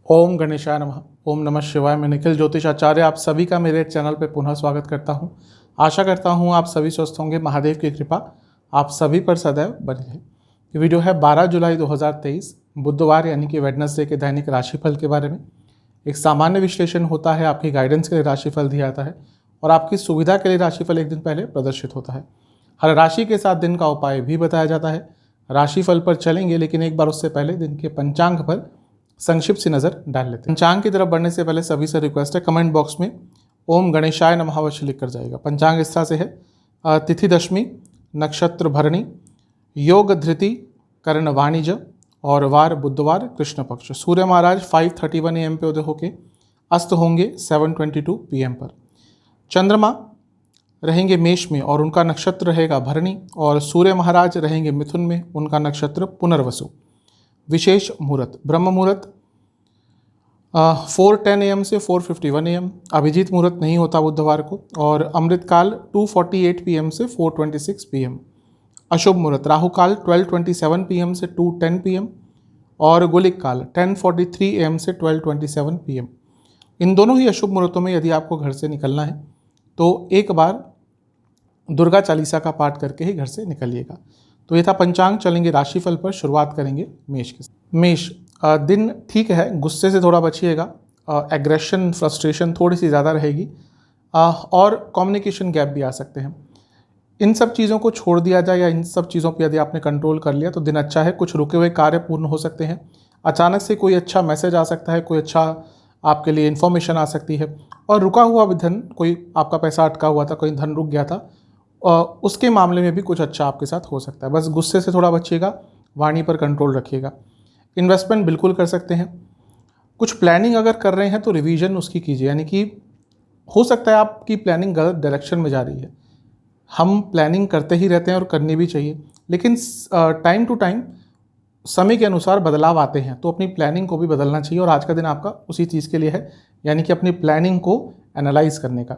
ओम गणेशाय नमः। ओम नमः शिवाय। मैं निखिल ज्योतिष आचार्य आप सभी का मेरे चैनल पर पुनः स्वागत करता हूं। आशा करता हूं आप सभी स्वस्थ होंगे। महादेव की कृपा आप सभी पर सदैव बनी रहे। ये वीडियो है 12 जुलाई 2023 बुधवार यानी कि वेडनेसडे के दैनिक राशिफल के बारे में। एक सामान्य विश्लेषण होता है, आपकी गाइडेंस के लिए राशिफल दिया जाता है और आपकी सुविधा के लिए राशिफल एक दिन पहले प्रदर्शित होता है। हर राशि के साथ दिन का उपाय भी बताया जाता है। राशिफल पर चलेंगे, लेकिन एक बार उससे पहले दिन के पंचांग पर संक्षिप्त सी नजर डाल लेते हैं। पंचांग की तरफ बढ़ने से पहले सभी से रिक्वेस्ट है, कमेंट बॉक्स में ओम गणेशाय नमः अवश्य लिख कर जाएगा। पंचांग इस तरह से है, तिथि दशमी, नक्षत्र भरणी, योग धृति, कर्ण वाणिज्य और वार बुधवार, कृष्ण पक्ष। सूर्य महाराज 5:31 AM पे उदय होके अस्त होंगे 7:22 PM पर। चंद्रमा रहेंगे मेष में और उनका नक्षत्र रहेगा भरणी, और सूर्य महाराज रहेंगे मिथुन में, उनका नक्षत्र पुनर्वसु। विशेष मुहूर्त ब्रह्म मुहूर्त 4:10 AM से 4:51 AM। अभिजीत मुहूर्त नहीं होता बुधवार को, और अमृतकाल 2:48 PM से 4:26 PM। अशुभ मुहूर्त राहु काल 12:27 PM से 2:10 PM और गुलिक काल 10:43 AM से 12:27 PM। इन दोनों ही अशुभ मुहूर्तों में यदि आपको घर से निकलना है तो एक बार दुर्गा चालीसा का पाठ करके ही घर से निकलिएगा। तो ये था पंचांग। चलेंगे राशिफल पर, शुरुआत करेंगे मेष के साथ। मेष दिन ठीक है, गुस्से से थोड़ा बचिएगा, एग्रेशन फ्रस्ट्रेशन थोड़ी सी ज़्यादा रहेगी और कम्युनिकेशन गैप भी आ सकते हैं। इन सब चीज़ों को छोड़ दिया जाए या इन सब चीज़ों पर यदि आपने कंट्रोल कर लिया तो दिन अच्छा है। कुछ रुके हुए कार्य पूर्ण हो सकते हैं। अचानक से कोई अच्छा मैसेज आ सकता है, कोई अच्छा आपके लिए इन्फॉर्मेशन आ सकती है, और रुका हुआ भी धन, कोई आपका पैसा अटका हुआ था, कोई धन रुक गया था, उसके मामले में भी कुछ अच्छा आपके साथ हो सकता है। बस गुस्से से थोड़ा बचिएगा, वाणी पर कंट्रोल रखिएगा। इन्वेस्टमेंट बिल्कुल कर सकते हैं। कुछ प्लानिंग अगर कर रहे हैं तो रिवीजन उसकी कीजिए, यानी कि हो सकता है आपकी प्लानिंग गलत डायरेक्शन में जा रही है। हम प्लानिंग करते ही रहते हैं और करनी भी चाहिए, लेकिन टाइम टू टाइम समय के अनुसार बदलाव आते हैं, तो अपनी प्लानिंग को भी बदलना चाहिए। और आज का दिन आपका उसी चीज़ के लिए है, यानी कि अपनी प्लानिंग को एनालाइज करने का।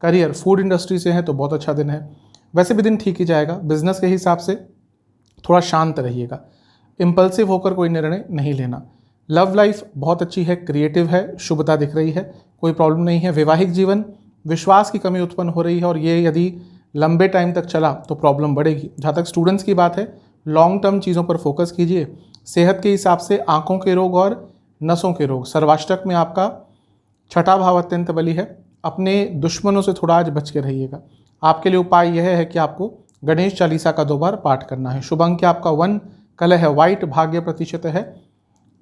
करियर फूड इंडस्ट्री से है तो बहुत अच्छा दिन है। वैसे भी दिन ठीक ही जाएगा। बिजनेस के हिसाब से थोड़ा शांत रहिएगा, इम्पल्सिव होकर कोई निर्णय नहीं लेना। लव लाइफ बहुत अच्छी है, क्रिएटिव है, शुभता दिख रही है, कोई प्रॉब्लम नहीं है। वैवाहिक जीवन विश्वास की कमी उत्पन्न हो रही है और ये यदि लंबे टाइम तक चला तो प्रॉब्लम बढ़ेगी। जहाँ तक स्टूडेंट्स की बात है, लॉन्ग टर्म चीज़ों पर फोकस कीजिए। सेहत के हिसाब से आँखों के रोग और नसों के रोग, सर्वाष्टक में आपका छठा भाव अत्यंत बली है। अपने दुश्मनों से थोड़ा आज बच के रहिएगा। आपके लिए उपाय यह है कि आपको गणेश चालीसा का 2 बार पाठ करना है। शुभ अंक आपका 1, कलर है वाइट, भाग्य प्रतिशत है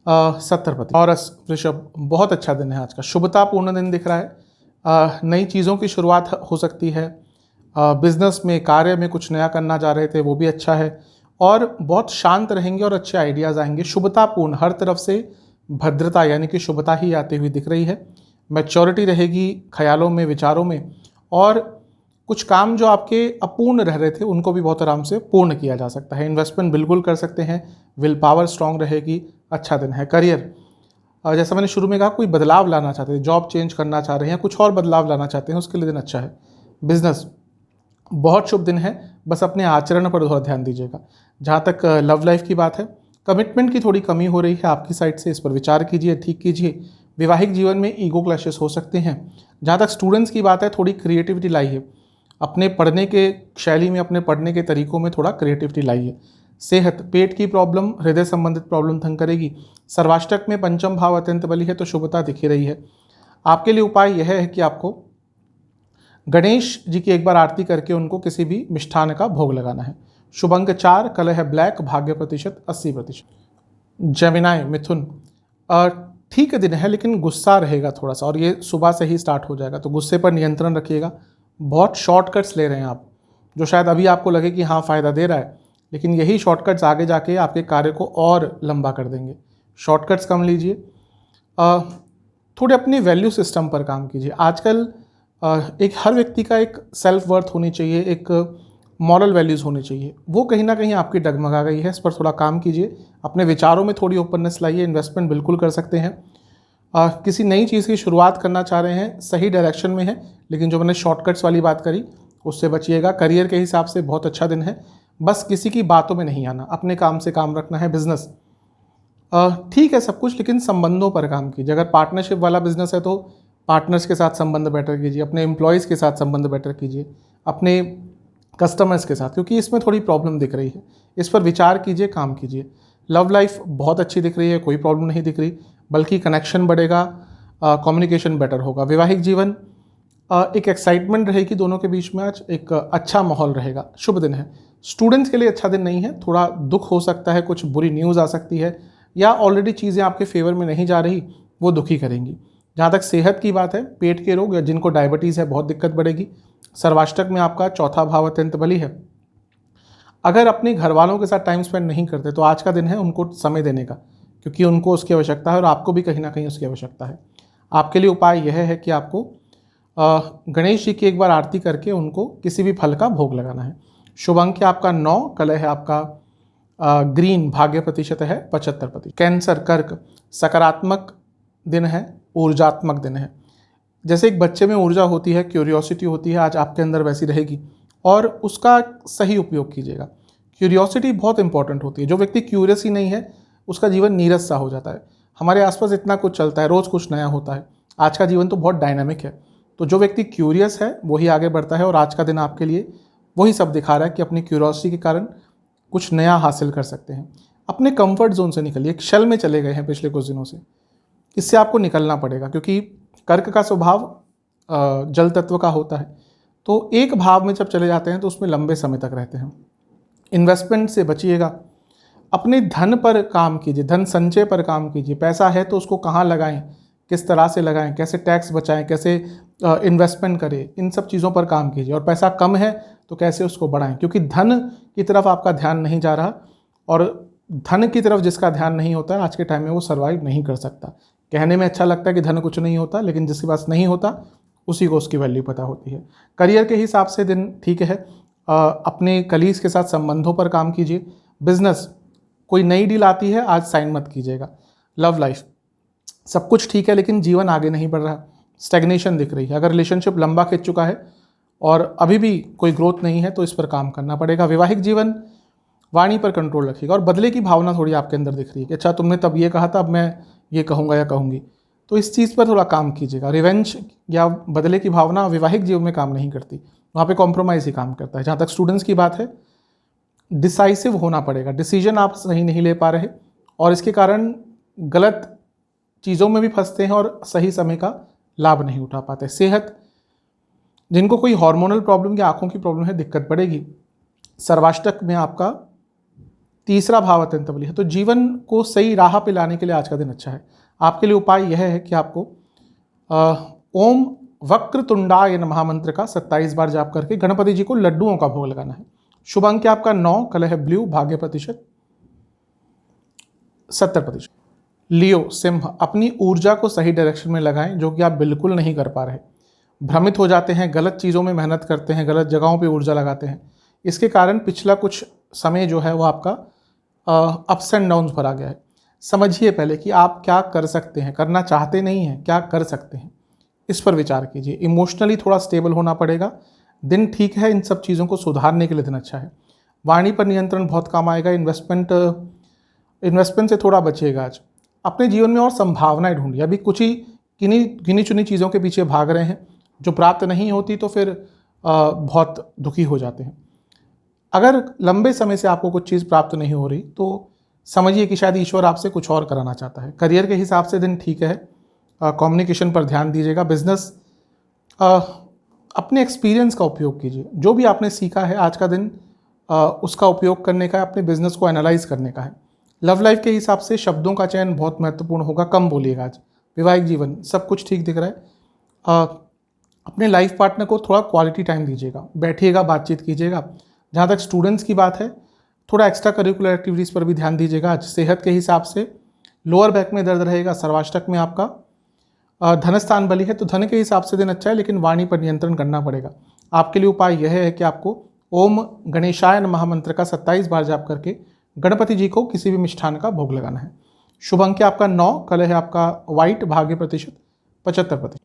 70%। और वृषभ बहुत अच्छा दिन है आज का, शुभता पूर्ण दिन दिख रहा है। नई चीज़ों की शुरुआत हो सकती है। बिजनेस में, कार्य में कुछ नया करना चाह रहे थे, वो भी अच्छा है। और बहुत शांत रहेंगे और अच्छे आइडियाज़ आएंगे। शुभता पूर्ण, हर तरफ से भद्रता यानी कि शुभता ही आती हुई दिख रही है। मैच्योरिटी रहेगी ख्यालों में, विचारों में, और कुछ काम जो आपके अपूर्ण रह रहे थे उनको भी बहुत आराम से पूर्ण किया जा सकता है। इन्वेस्टमेंट बिल्कुल कर सकते हैं। विल पावर स्ट्रांग रहेगी, अच्छा दिन है। करियर जैसा मैंने शुरू में कहा, कोई बदलाव लाना चाहते हैं, जॉब चेंज करना चाह रहे हैं, कुछ और बदलाव लाना चाहते हैं, उसके लिए दिन अच्छा है। बिजनेस बहुत शुभ दिन है, बस अपने आचरण पर थोड़ा ध्यान दीजिएगा। जहाँ तक लव लाइफ की बात है, कमिटमेंट की थोड़ी कमी हो रही है आपकी साइड से, इस पर विचार कीजिए, ठीक कीजिए। वैवाहिक जीवन में ईगो क्लैशेस हो सकते हैं। जहाँ तक स्टूडेंट्स की बात है, थोड़ी क्रिएटिविटी लाइए अपने पढ़ने के शैली में, अपने पढ़ने के तरीकों में थोड़ा क्रिएटिविटी लाइए। सेहत, पेट की प्रॉब्लम, हृदय संबंधित प्रॉब्लम तंग करेगी। सर्वाष्टक में पंचम भाव अत्यंत बली है तो शुभता दिख ही रही है। आपके लिए उपाय यह है कि आपको गणेश जी की एक बार आरती करके उनको किसी भी मिष्ठान का भोग लगाना है। शुभ अंक 4, कलर है ब्लैक, भाग्य प्रतिशत 80%। जमिनाय मिथुन ठीक दिन है, लेकिन गुस्सा रहेगा थोड़ा सा, और ये सुबह से ही स्टार्ट हो जाएगा, तो गुस्से पर नियंत्रण रखिएगा। बहुत शॉर्टकट्स ले रहे हैं आप, जो शायद अभी आपको लगे कि हाँ फ़ायदा दे रहा है, लेकिन यही शॉर्टकट्स आगे जाके आपके कार्य को और लंबा कर देंगे। शॉर्टकट्स कम लीजिए। थोड़े अपने वैल्यू सिस्टम पर काम कीजिए। आजकल एक हर व्यक्ति का एक सेल्फ वर्थ होनी चाहिए, एक मॉरल वैल्यूज़ होनी चाहिए, वो कहीं ना कहीं आपकी डगमगा गई है। इस पर थोड़ा काम कीजिए। अपने विचारों में थोड़ी ओपननेस लाइए। इन्वेस्टमेंट बिल्कुल कर सकते हैं। किसी नई चीज़ की शुरुआत करना चाह रहे हैं, सही डायरेक्शन में है, लेकिन जो मैंने शॉर्टकट्स वाली बात करी उससे बचिएगा। करियर के हिसाब से बहुत अच्छा दिन है, बस किसी की बातों में नहीं आना, अपने काम से काम रखना है। बिजनेस ठीक है सब कुछ, लेकिन संबंधों पर काम कीजिए। अगर पार्टनरशिप वाला बिजनेस है तो पार्टनर्स के साथ संबंध बेटर कीजिए, अपने एम्प्लॉयज़ के साथ संबंध बेटर कीजिए, अपने कस्टमर्स के साथ, क्योंकि इसमें थोड़ी प्रॉब्लम दिख रही है। इस पर विचार कीजिए, काम कीजिए। लव लाइफ बहुत अच्छी दिख रही है, कोई प्रॉब्लम नहीं दिख रही, बल्कि कनेक्शन बढ़ेगा, कम्युनिकेशन बेटर होगा। वैवाहिक जीवन एक एक्साइटमेंट रहेगी दोनों के बीच में, आज एक अच्छा माहौल रहेगा, शुभ दिन है। स्टूडेंट्स के लिए अच्छा दिन नहीं है, थोड़ा दुख हो सकता है, कुछ बुरी न्यूज़ आ सकती है, या ऑलरेडी चीज़ें आपके फेवर में नहीं जा रही, वो दुखी करेंगी। जहाँ तक सेहत की बात है, पेट के रोग या जिनको डायबिटीज़ है बहुत दिक्कत बढ़ेगी। सर्वाष्टक में आपका चौथा भाव अत्यंत बली है। अगर अपने घर वालों के साथ टाइम स्पेंड नहीं करते तो आज का दिन है उनको समय देने का, क्योंकि उनको उसकी आवश्यकता है और आपको भी कहीं ना कहीं उसकी आवश्यकता है। आपके लिए उपाय यह है कि आपको गणेश जी की एक बार आरती करके उनको किसी भी फल का भोग लगाना है। शुभ अंक आपका 9, कलर है आपका ग्रीन, भाग्य प्रतिशत है 75%। कैंसर, कर्क, सकारात्मक दिन है, ऊर्जात्मक दिन है। जैसे एक बच्चे में ऊर्जा होती है, क्यूरियोसिटी होती है, आज आपके अंदर वैसी रहेगी और उसका सही उपयोग कीजिएगा। क्यूरियोसिटी बहुत इंपॉर्टेंट होती है। जो व्यक्ति क्यूरियस ही नहीं है उसका जीवन नीरस सा हो जाता है। हमारे आसपास इतना कुछ चलता है, रोज़ कुछ नया होता है। आज का जीवन तो बहुत डायनामिक है, तो जो व्यक्ति क्यूरियस है वही आगे बढ़ता है। और आज का दिन आपके लिए वही सब दिखा रहा है कि अपनी क्यूरियोसिटी के कारण कुछ नया हासिल कर सकते हैं। अपने कंफर्ट जोन से निकलिए। एक शल में चले गए हैं पिछले कुछ दिनों से, इससे आपको निकलना पड़ेगा, क्योंकि कर्क का स्वभाव जल तत्व का होता है। तो एक भाव में जब चले जाते हैं तो उसमें लंबे समय तक रहते हैं। इन्वेस्टमेंट से बचिएगा। अपने धन पर काम कीजिए, धन संचय पर काम कीजिए। पैसा है तो उसको कहाँ लगाएं, किस तरह से लगाएं, कैसे टैक्स बचाएं, कैसे इन्वेस्टमेंट करें, इन सब चीज़ों पर काम कीजिए। और पैसा कम है तो कैसे उसको बढ़ाएं, क्योंकि धन की तरफ आपका ध्यान नहीं जा रहा, और धन की तरफ जिसका ध्यान नहीं होता है आज के टाइम में वो सर्वाइव नहीं कर सकता। कहने में अच्छा लगता है कि धन कुछ नहीं होता, लेकिन जिसके पास नहीं होता उसी को उसकी वैल्यू पता होती है। करियर के हिसाब से दिन ठीक है। अपने कलीग्स के साथ संबंधों पर काम कीजिए। बिजनेस, कोई नई डील आती है आज साइन मत कीजिएगा। लव लाइफ सब कुछ ठीक है, लेकिन जीवन आगे नहीं बढ़ रहा, स्टैग्नेशन दिख रही है। अगर रिलेशनशिप लंबा खिंच चुका है और अभी भी कोई ग्रोथ नहीं है तो इस पर काम करना पड़ेगा। वैवाहिक जीवन, वाणी पर कंट्रोल रखिएगा। और बदले की भावना थोड़ी आपके अंदर दिख रही है कि अच्छा तुमने तब ये कहा था, अब मैं ये कहूँगा या कहूँगी, तो इस चीज़ पर थोड़ा काम कीजिएगा। रिवेंज या बदले की भावना वैवाहिक जीवन में काम नहीं करती, वहाँ पे कॉम्प्रोमाइज़ ही काम करता है। जहाँ तक स्टूडेंट्स की बात है, डिसाइसिव होना पड़ेगा। डिसीजन आप सही नहीं ले पा रहे और इसके कारण गलत चीज़ों में भी फंसते हैं और सही समय का लाभ नहीं उठा पाते। सेहत, जिनको कोई हार्मोनल प्रॉब्लम या आँखों की प्रॉब्लम है, दिक्कत बढ़ेगी। सर्वाष्टक में आपका तीसरा भाव अत्यंत बली है, तो जीवन को सही राह पे लाने के लिए आज का दिन अच्छा है। आपके लिए उपाय यह है कि आपको ओम वक्रतुंडाय नमः मंत्र का 27 बार जाप करके गणपति जी को लड्डुओं का भोग लगाना है। शुभ अंक आपका 9, कलर है ब्लू, भाग्य प्रतिशत 70%। लियो, सिंह, अपनी ऊर्जा को सही डायरेक्शन में लगाएं, जो कि आप बिल्कुल नहीं कर पा रहे। भ्रमित हो जाते हैं, गलत चीज़ों में मेहनत करते हैं, गलत जगहों पे ऊर्जा लगाते हैं। इसके कारण पिछला कुछ समय जो है वो आपका अप्स एंड डाउन्स भरा गया है। समझिए पहले कि आप क्या कर सकते हैं, करना चाहते नहीं हैं, क्या कर सकते हैं, इस पर विचार कीजिए। इमोशनली थोड़ा स्टेबल होना पड़ेगा। दिन ठीक है, इन सब चीज़ों को सुधारने के लिए दिन अच्छा है। वाणी पर नियंत्रण बहुत काम आएगा। इन्वेस्टमेंट से थोड़ा बचिएगा आज। अपने जीवन में और संभावनाएं ढूंढिए। अभी कुछ ही गिनी चुनी चीज़ों के पीछे भाग रहे हैं, जो प्राप्त नहीं होती तो फिर बहुत दुखी हो जाते हैं। अगर लंबे समय से आपको कुछ चीज़ प्राप्त नहीं हो रही तो समझिए कि शायद ईश्वर आपसे कुछ और कराना चाहता है। करियर के हिसाब से दिन ठीक है। कम्युनिकेशन पर ध्यान दीजिएगा। बिजनेस, अपने एक्सपीरियंस का उपयोग कीजिए। जो भी आपने सीखा है आज का दिन उसका उपयोग करने का है, अपने बिजनेस को एनालाइज करने का है। लव लाइफ के हिसाब से शब्दों का चयन बहुत महत्वपूर्ण होगा, कम बोलिएगा आज। वैवाहिक जीवन सब कुछ ठीक दिख रहा है। अपने लाइफ पार्टनर को थोड़ा क्वालिटी टाइम दीजिएगा, बैठिएगा, बातचीत कीजिएगा। जहाँ तक स्टूडेंट्स की बात है, थोड़ा एक्स्ट्रा करिकुलर एक्टिविटीज़ पर भी ध्यान दीजिएगा आज। सेहत के हिसाब से लोअर बैक में दर्द रहेगा। सर्वाष्टक में आपका धन स्थान बली है, तो धन के हिसाब से दिन अच्छा है, लेकिन वाणी पर नियंत्रण करना पड़ेगा। आपके लिए उपाय यह है कि आपको ओम गणेशाय नमः मंत्र का 27 बार जाप करके गणपति जी को किसी भी मिष्ठान का भोग लगाना है। शुभ अंक आपका 9, कलर है आपका व्हाइट, भाग्य प्रतिशत 75%।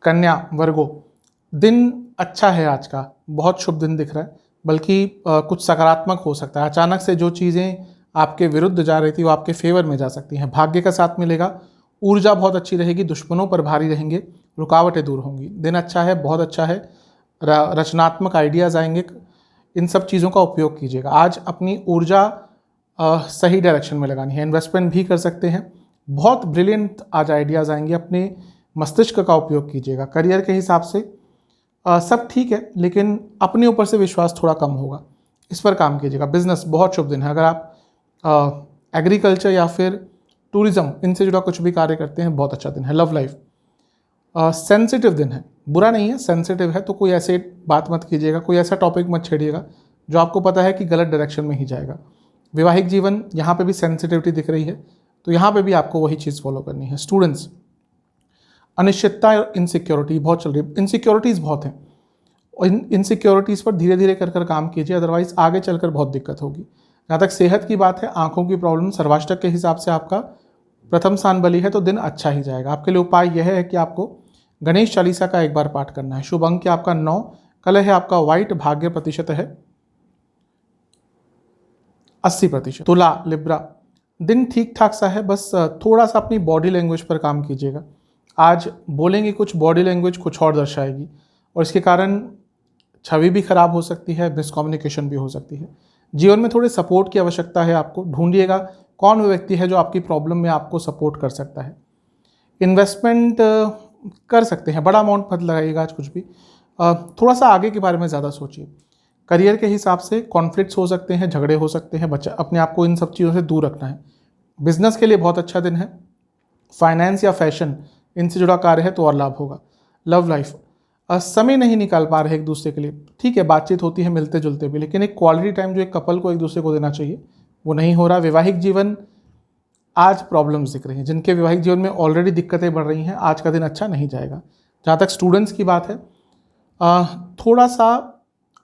कन्या, वर्गो, दिन अच्छा है आज का, बहुत शुभ दिन दिख रहा है, बल्कि कुछ सकारात्मक हो सकता है। अचानक से जो चीज़ें आपके विरुद्ध जा रही थी वो आपके फेवर में जा सकती हैं। भाग्य का साथ मिलेगा, ऊर्जा बहुत अच्छी रहेगी, दुश्मनों पर भारी रहेंगे, रुकावटें दूर होंगी। दिन अच्छा है, बहुत अच्छा है, रचनात्मक आइडियाज़ आएंगे, इन सब चीज़ों का उपयोग कीजिएगा। आज अपनी ऊर्जा सही डायरेक्शन में लगानी है, इन्वेस्टमेंट भी कर सकते हैं, बहुत ब्रिलियंट आज आइडियाज़ आएंगे, अपने मस्तिष्क का उपयोग कीजिएगा। करियर के हिसाब से सब ठीक है, लेकिन अपने ऊपर से विश्वास थोड़ा कम होगा, इस पर काम कीजिएगा। बिजनेस बहुत शुभ दिन है, अगर आप एग्रीकल्चर या फिर टूरिज्म इनसे जुड़ा कुछ भी कार्य करते हैं, बहुत अच्छा दिन है। लव लाइफ सेंसिटिव दिन है, बुरा नहीं है, सेंसिटिव है, तो कोई ऐसे बात मत कीजिएगा, कोई ऐसा टॉपिक मत छेड़िएगा जो आपको पता है कि गलत डायरेक्शन में ही जाएगा। वैवाहिक जीवन, यहाँ पे भी सेंसिटिविटी दिख रही है, तो यहाँ पे भी आपको वही चीज़ फॉलो करनी है। स्टूडेंट्स, अनिश्चितता और इनसिक्योरिटी बहुत चल रही है, इनसिक्योरिटीज़ बहुत हैं, और इन इनसिक्योरिटीज़ पर धीरे धीरे कर काम कीजिए, अदरवाइज आगे चलकर बहुत दिक्कत होगी। जहाँ तक सेहत की बात है, आंखों की प्रॉब्लम, सर्वाष्टक के हिसाब से आपका प्रथम स्थान बली है, तो दिन अच्छा ही जाएगा। आपके लिए उपाय यह है कि आपको गणेश चालीसा का एक बार पाठ करना है। शुभ अंक आपका 9, कलर है आपका व्हाइट, भाग्य प्रतिशत है 80%। तुला लिब्रा, दिन ठीक ठाक सा है, बस थोड़ा सा अपनी बॉडी लैंग्वेज पर काम कीजिएगा। आज बोलेंगे कुछ, बॉडी लैंग्वेज कुछ और दर्शाएगी, और इसके कारण छवि भी खराब हो सकती है, मिसकम्युनिकेशन भी हो सकती है। जीवन में थोड़े सपोर्ट की आवश्यकता है, आपको ढूंढिएगा कौन वो व्यक्ति है जो आपकी प्रॉब्लम में आपको सपोर्ट कर सकता है। इन्वेस्टमेंट कर सकते हैं, बड़ा अमाउंट मत लगाइएगा आज कुछ भी, थोड़ा सा आगे के बारे में ज़्यादा सोचिए। करियर के हिसाब से कॉन्फ्लिक्ट्स हो सकते हैं, झगड़े हो सकते हैं, बच्चा अपने आप को इन सब चीज़ों से दूर रखना है। बिजनेस के लिए बहुत अच्छा दिन है, फाइनेंस या फैशन इनसे जुड़ा कार्य है तो और लाभ होगा। लव लाइफ, समय नहीं निकाल पा रहे एक दूसरे के लिए, ठीक है बातचीत होती है मिलते जुलते भी, लेकिन एक क्वालिटी टाइम जो एक कपल को एक दूसरे को देना चाहिए वो नहीं हो रहा। वैवाहिक जीवन, आज प्रॉब्लम्स दिख रही हैं, जिनके वैवाहिक जीवन में ऑलरेडी दिक्कतें बढ़ रही हैं, आज का दिन अच्छा नहीं जाएगा। जहाँ तक स्टूडेंट्स की बात है, थोड़ा सा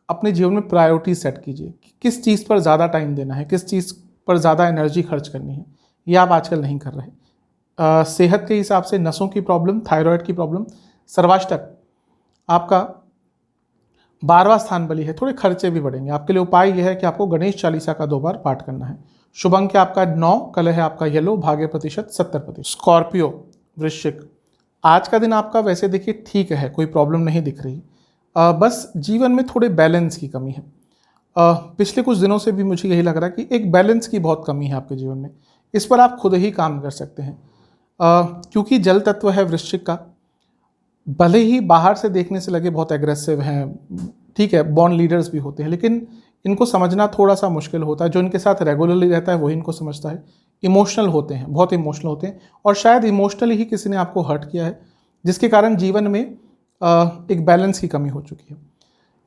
अपने जीवन में प्रायोरिटी सेट कीजिए, किस चीज़ पर ज़्यादा टाइम देना है, किस चीज़ पर ज़्यादा एनर्जी खर्च करनी है, ये आप आजकल नहीं कर रहे। सेहत के हिसाब से नसों की प्रॉब्लम, थायराइड की प्रॉब्लम, सर्वाष्टक आपका 12वां स्थान बली है, थोड़े खर्चे भी बढ़ेंगे। आपके लिए उपाय यह है कि आपको गणेश चालीसा का 2 बार पाठ करना है। शुभ अंक आपका 9, कलर है आपका येलो, भाग्य प्रतिशत 70%। स्कॉर्पियो वृश्चिक, आज का दिन आपका वैसे देखिए ठीक है, कोई प्रॉब्लम नहीं दिख रही, बस जीवन में थोड़े बैलेंस की कमी है। पिछले कुछ दिनों से भी मुझे यही लग रहा है कि एक बैलेंस की बहुत कमी है आपके जीवन में, इस पर आप खुद ही काम कर सकते हैं। क्योंकि जल तत्व है वृश्चिक का, भले ही बाहर से देखने से लगे बहुत एग्रेसिव हैं, ठीक है बॉर्न लीडर्स भी होते हैं, लेकिन इनको समझना थोड़ा सा मुश्किल होता है। जो इनके साथ रेगुलरली रहता है वही इनको समझता है। इमोशनल होते हैं, बहुत इमोशनल होते हैं, और शायद इमोशनली ही किसी ने आपको हर्ट किया है, जिसके कारण जीवन में एक बैलेंस की कमी हो चुकी है।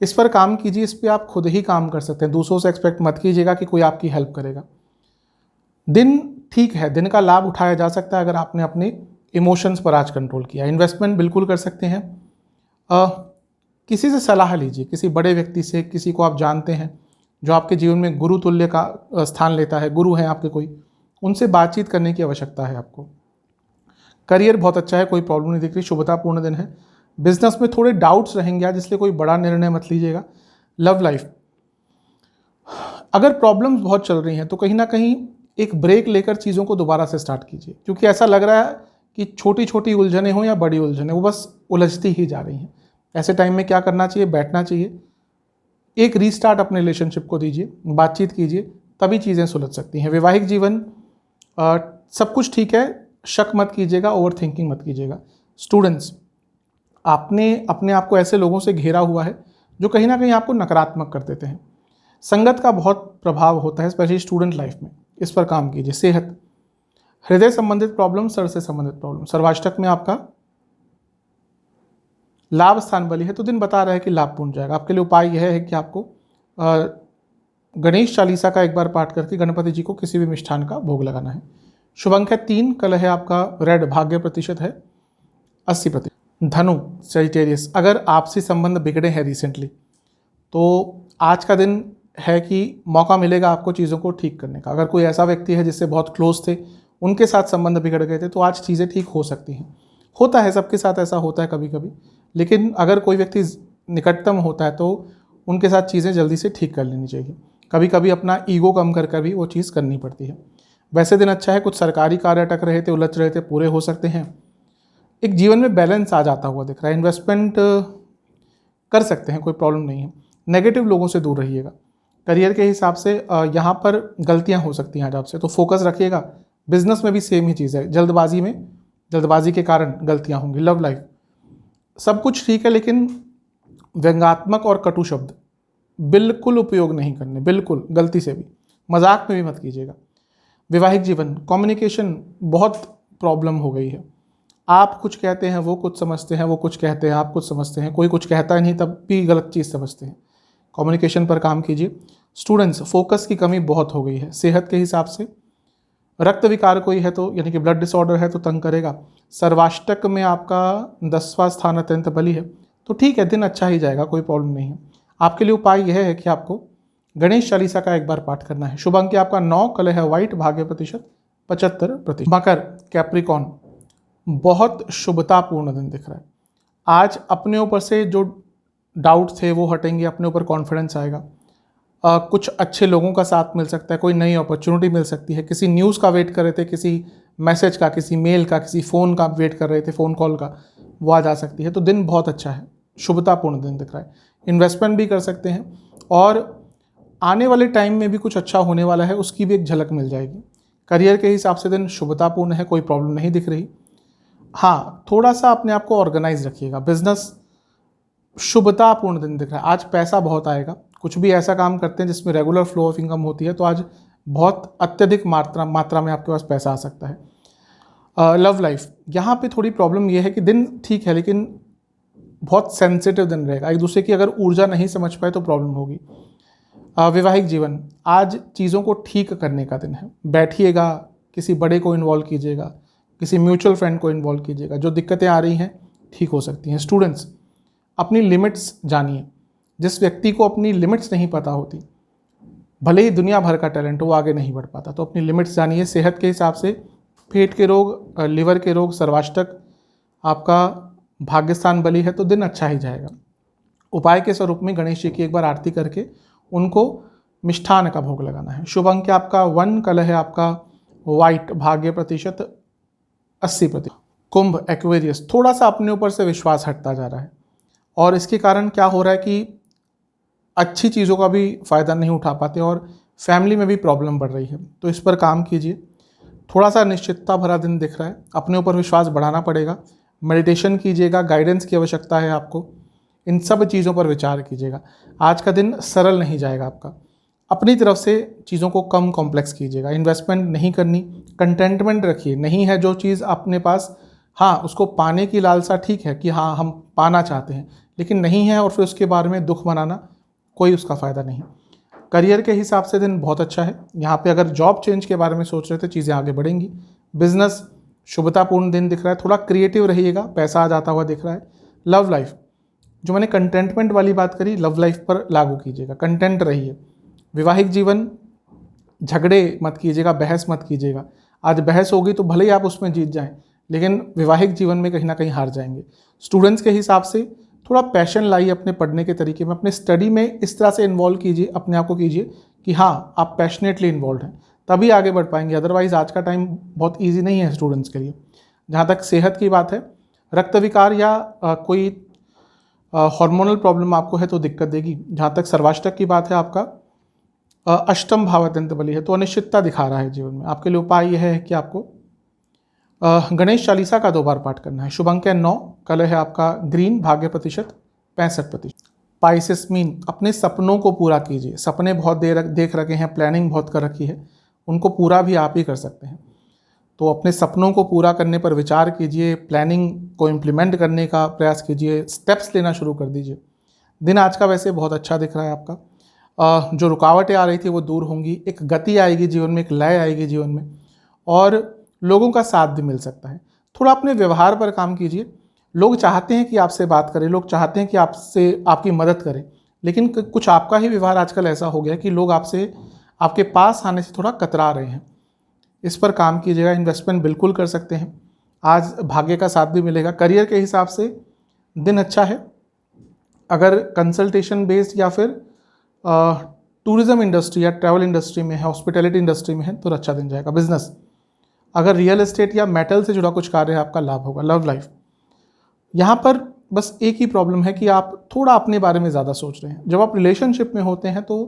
इस पर काम कीजिए, इस पर आप खुद ही काम कर सकते हैं, दूसरों से एक्सपेक्ट मत कीजिएगा कि कोई आपकी हेल्प करेगा। दिन ठीक है, दिन का लाभ उठाया जा सकता है अगर आपने अपने इमोशंस पर आज कंट्रोल किया। इन्वेस्टमेंट बिल्कुल कर सकते हैं। किसी से सलाह लीजिए, किसी बड़े व्यक्ति से, किसी को आप जानते हैं जो आपके जीवन में गुरु तुल्य का स्थान लेता है, गुरु हैं आपके कोई, उनसे बातचीत करने की आवश्यकता है आपको। करियर बहुत अच्छा है, कोई प्रॉब्लम नहीं दिख रही, शुभतापूर्ण दिन है। बिजनेस में थोड़े डाउट्स रहेंगे आज, इसलिए कोई बड़ा निर्णय मत लीजिएगा। लव लाइफ, अगर प्रॉब्लम्स बहुत चल रही हैं तो कहीं ना कहीं एक ब्रेक लेकर चीज़ों को दोबारा से स्टार्ट कीजिए, क्योंकि ऐसा लग रहा है कि छोटी छोटी उलझनें हों या बड़ी उलझनें, वो बस उलझती ही जा रही हैं। ऐसे टाइम में क्या करना चाहिए, बैठना चाहिए, एक रीस्टार्ट अपने रिलेशनशिप को दीजिए, बातचीत कीजिए, तभी चीज़ें सुलझ सकती हैं। वैवाहिक जीवन सब कुछ ठीक है, शक मत कीजिएगा, ओवर थिंकिंग मत कीजिएगा। स्टूडेंट्स, आपने अपने आप को ऐसे लोगों से घेरा हुआ है जो कहीं ना कहीं आपको नकारात्मक कर देते हैं। संगत का बहुत प्रभाव होता है, स्पेशली स्टूडेंट लाइफ में, इस पर काम कीजिए। सेहत, हृदय संबंधित प्रॉब्लम, सर से संबंधित प्रॉब्लम, सर्वाष्टक में आपका लाभ स्थान बली है, तो दिन बता रहा है कि लाभपूर्ण जाएगा। आपके लिए उपाय यह है कि आपको गणेश चालीसा का एक बार पाठ करके गणपति जी को किसी भी मिष्ठान का भोग लगाना है। शुभ अंक है 3, कलर है आपका रेड, भाग्य प्रतिशत है 80%। धनु सजिटेरियस, अगर आपसी संबंध बिगड़े हैं रिसेंटली, तो आज का दिन है कि मौका मिलेगा आपको चीज़ों को ठीक करने का। अगर कोई ऐसा व्यक्ति है जिससे बहुत क्लोज थे, उनके साथ संबंध बिगड़ गए थे, तो आज चीज़ें ठीक हो सकती हैं। होता है, सबके साथ ऐसा होता है कभी कभी, लेकिन अगर कोई व्यक्ति निकटतम होता है तो उनके साथ चीज़ें जल्दी से ठीक कर लेनी चाहिए। कभी कभी अपना ईगो कम कर कर भी वो चीज़ करनी पड़ती है। वैसे दिन अच्छा है, कुछ सरकारी कार्य अटक रहे थे, उलझ रहे थे, पूरे हो सकते हैं। एक जीवन में बैलेंस आ जाता हुआ दिख रहा है। इन्वेस्टमेंट कर सकते हैं, कोई प्रॉब्लम नहीं है। नेगेटिव लोगों से दूर रहिएगा। करियर के हिसाब से यहाँ पर गलतियाँ हो सकती हैं आज आपसे, तो फोकस रखिएगा। बिजनेस में भी सेम ही चीज़ है, जल्दबाजी के कारण गलतियाँ होंगी। लव लाइफ सब कुछ ठीक है, लेकिन व्यंग्यात्मक और कटु शब्द बिल्कुल उपयोग नहीं करने, बिल्कुल गलती से भी, मजाक में भी मत कीजिएगा। वैवाहिक जीवन, कम्युनिकेशन बहुत प्रॉब्लम हो गई है। आप कुछ कहते हैं, वो कुछ समझते हैं, वो कुछ कहते हैं, आप कुछ समझते हैं, कोई कुछ कहता ही नहीं तब भी गलत चीज़ समझते हैं। कम्युनिकेशन पर काम कीजिए। स्टूडेंट्स, फोकस की कमी बहुत हो गई है। सेहत के हिसाब से रक्त विकार कोई है तो, यानी कि ब्लड डिसऑर्डर है तो तंग करेगा। सर्वाष्टक में आपका 10वां स्थान अत्यंत बली है, तो ठीक है, दिन अच्छा ही जाएगा, कोई प्रॉब्लम नहीं है। आपके लिए उपाय यह है कि आपको गणेश चालीसा का एक बार पाठ करना है। शुभ अंक आपका 9, कलर है व्हाइट, भाग्य प्रतिशत 75%। मकर, कैप्रिकॉन, बहुत शुभतापूर्ण दिन दिख रहा है। आज अपने ऊपर से जो डाउट थे वो हटेंगे, अपने ऊपर कॉन्फिडेंस आएगा। कुछ अच्छे लोगों का साथ मिल सकता है, कोई नई अपॉर्चुनिटी मिल सकती है। किसी न्यूज़ का वेट कर रहे थे, किसी मैसेज का, किसी मेल का, किसी फ़ोन का वेट कर रहे थे, फ़ोन कॉल का, वो आ जा सकती है। तो दिन बहुत अच्छा है, शुभतापूर्ण दिन दिख रहा है। इन्वेस्टमेंट भी कर सकते हैं और आने वाले टाइम में भी कुछ अच्छा होने वाला है, उसकी भी एक झलक मिल जाएगी। करियर के हिसाब से दिन शुभतापूर्ण है, कोई प्रॉब्लम नहीं दिख रही। हाँ, थोड़ा सा अपने आप को ऑर्गेनाइज रखिएगा। बिजनेस शुभतापूर्ण दिन दिख रहा है। आज पैसा बहुत आएगा। कुछ भी ऐसा काम करते हैं जिसमें रेगुलर फ्लो ऑफ इनकम होती है, तो आज बहुत अत्यधिक मात्रा में आपके पास पैसा आ सकता है। लव लाइफ, यहाँ पे थोड़ी प्रॉब्लम ये है कि दिन ठीक है, लेकिन बहुत सेंसिटिव दिन रहेगा। एक दूसरे की अगर ऊर्जा नहीं समझ पाए तो प्रॉब्लम होगी। वैवाहिक जीवन, आज चीज़ों को ठीक करने का दिन है। बैठिएगा, किसी बड़े को इन्वॉल्व कीजिएगा, किसी म्यूचुअल फ्रेंड को इन्वॉल्व कीजिएगा। जो दिक्कतें आ रही हैं ठीक हो सकती हैं। स्टूडेंट्स, अपनी लिमिट्स जानिए। जिस व्यक्ति को अपनी लिमिट्स नहीं पता होती, भले ही दुनिया भर का टैलेंट हो, वो आगे नहीं बढ़ पाता। तो अपनी लिमिट्स जानिए। सेहत के हिसाब से पेट के रोग, लिवर के रोग, सर्वाष्टक आपका भाग्यस्थान बली है, तो दिन अच्छा ही जाएगा। उपाय के स्वरूप में गणेश जी की एक बार आरती करके उनको मिष्ठान का भोग लगाना है। शुभ अंक आपका 1, कलर है आपका व्हाइट, भाग्य प्रतिशत 80%। कुंभ, एक्वेरियस, थोड़ा सा अपने ऊपर से विश्वास हटता जा रहा है और इसके कारण क्या हो रहा है कि अच्छी चीज़ों का भी फ़ायदा नहीं उठा पाते और फैमिली में भी प्रॉब्लम बढ़ रही है। तो इस पर काम कीजिए। थोड़ा सा अनिश्चितता भरा दिन दिख रहा है, अपने ऊपर विश्वास बढ़ाना पड़ेगा। मेडिटेशन कीजिएगा, गाइडेंस की आवश्यकता है आपको। इन सब चीज़ों पर विचार कीजिएगा। आज का दिन सरल नहीं जाएगा आपका। अपनी तरफ से चीज़ों को कम कॉम्प्लेक्स कीजिएगा। इन्वेस्टमेंट नहीं करनी, कंटेंटमेंट रखिए। नहीं है जो चीज़ अपने पास, हाँ उसको पाने की लालसा ठीक है कि हाँ हम पाना चाहते हैं, लेकिन नहीं है और फिर उसके बारे में दुख मनाना, कोई उसका फ़ायदा नहीं। करियर के हिसाब से दिन बहुत अच्छा है। यहाँ पे अगर जॉब चेंज के बारे में सोच रहे थे, चीज़ें आगे बढ़ेंगी। बिजनेस शुभतापूर्ण दिन दिख रहा है। थोड़ा क्रिएटिव रहिएगा, पैसा आ जाता हुआ दिख रहा है। लव लाइफ, जो मैंने कंटेंटमेंट वाली बात करी, लव लाइफ पर लागू कीजिएगा। कंटेंट रहिए। वैवाहिक जीवन, झगड़े मत कीजिएगा, बहस मत कीजिएगा। आज बहस होगी तो भले ही आप उसमें जीत जाएं, लेकिन वैवाहिक जीवन में कहीं ना कहीं हार जाएंगे। स्टूडेंट्स के हिसाब से थोड़ा पैशन लाइए अपने पढ़ने के तरीके में। अपने स्टडी में इस तरह से इन्वॉल्व कीजिए, अपने आप को कीजिए कि हाँ आप पैशनेटली इन्वॉल्व हैं, तभी आगे बढ़ पाएंगे। अदरवाइज आज का टाइम बहुत ईजी नहीं है स्टूडेंट्स के लिए। जहाँ तक सेहत की बात है, रक्त विकार या कोई हार्मोनल प्रॉब्लम आपको है तो दिक्कत देगी। जहाँ तक सर्वाष्टक की बात है, आपका अष्टम भाव अत्यंत बली है, तो अनिश्चितता दिखा रहा है जीवन में। आपके लिए उपाय यह है कि आपको गणेश चालीसा का 2 बार पाठ करना है। शुभ अंक है 9, कलर है आपका ग्रीन, भाग्य प्रतिशत 65%। पाइसेस मीन, अपने सपनों को पूरा कीजिए। सपने बहुत देख रखे हैं, प्लानिंग बहुत कर रखी है, उनको पूरा भी आप ही कर सकते हैं। तो अपने सपनों को पूरा करने पर विचार कीजिए, प्लानिंग को इम्प्लीमेंट करने का प्रयास कीजिए, स्टेप्स लेना शुरू कर दीजिए। दिन आज का वैसे बहुत अच्छा दिख रहा है आपका। जो रुकावटें आ रही थी वो दूर होंगी, एक गति आएगी जीवन में, एक लय आएगी जीवन में, और लोगों का साथ भी मिल सकता है। थोड़ा अपने व्यवहार पर काम कीजिए। लोग चाहते हैं कि आपसे बात करें, लोग चाहते हैं कि आपसे आपकी मदद करें, लेकिन कुछ आपका ही व्यवहार आजकल ऐसा हो गया कि लोग आपसे, आपके पास आने से थोड़ा कतरा रहे हैं। इस पर काम कीजिएगा। इन्वेस्टमेंट बिल्कुल कर सकते हैं। आज भाग्य का साथ भी मिलेगा। करियर के हिसाब से दिन अच्छा है। अगर कंसल्टेशन बेस्ड या फिर टूरिज्म इंडस्ट्री या ट्रैवल इंडस्ट्री में है, हॉस्पिटैलिटी इंडस्ट्री में है तो अच्छा दिन जाएगा। बिजनेस, अगर रियल एस्टेट या मेटल से जुड़ा कुछ कार्य है आपका लाभ होगा। लव लाइफ, यहाँ पर बस एक ही प्रॉब्लम है कि आप थोड़ा अपने बारे में ज़्यादा सोच रहे हैं। जब आप रिलेशनशिप में होते हैं तो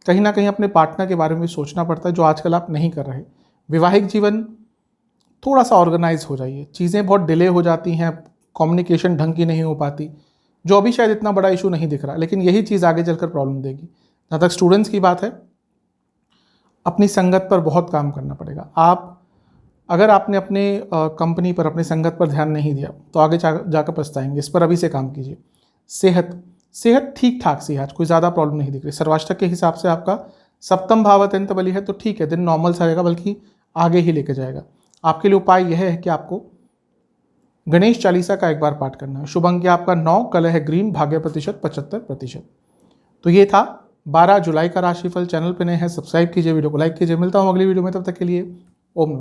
कहीं ना कहीं अपने पार्टनर के बारे में सोचना पड़ता है, जो आजकल आप नहीं कर रहे। वैवाहिक जीवन थोड़ा सा ऑर्गेनाइज हो जाइए, चीज़ें बहुत डिले हो जाती हैं, कम्युनिकेशन ढंग की नहीं हो पाती, जो अभी शायद इतना बड़ा इशू नहीं दिख रहा, लेकिन यही चीज़ आगे चलकर प्रॉब्लम देगी। जहाँ तक स्टूडेंट्स की बात है, अपनी संगत पर बहुत काम करना पड़ेगा। अगर आपने अपने कंपनी पर, अपनी संगत पर ध्यान नहीं दिया तो आगे जाकर पछताएंगे। इस पर अभी से काम कीजिए। सेहत ठीक ठाक सी है, आज कोई ज़्यादा प्रॉब्लम नहीं दिख रही। सर्वाष्टक के हिसाब से आपका सप्तम भाव अत्यंत बली है, तो ठीक है, दिन नॉर्मल सा रहेगा, बल्कि आगे ही लेके जाएगा। आपके लिए उपाय यह है कि आपको गणेश चालीसा का एक बार पाठ करना है। शुभ अंक आपका 9, कलर है ग्रीन, भाग्य प्रतिशत 75%। तो ये था 12 जुलाई का राशिफल। चैनल पे नए हैं, सब्सक्राइब कीजिए, वीडियो को लाइक कीजिए। मिलता हूँ अगली वीडियो में, तब तक के लिए ओम।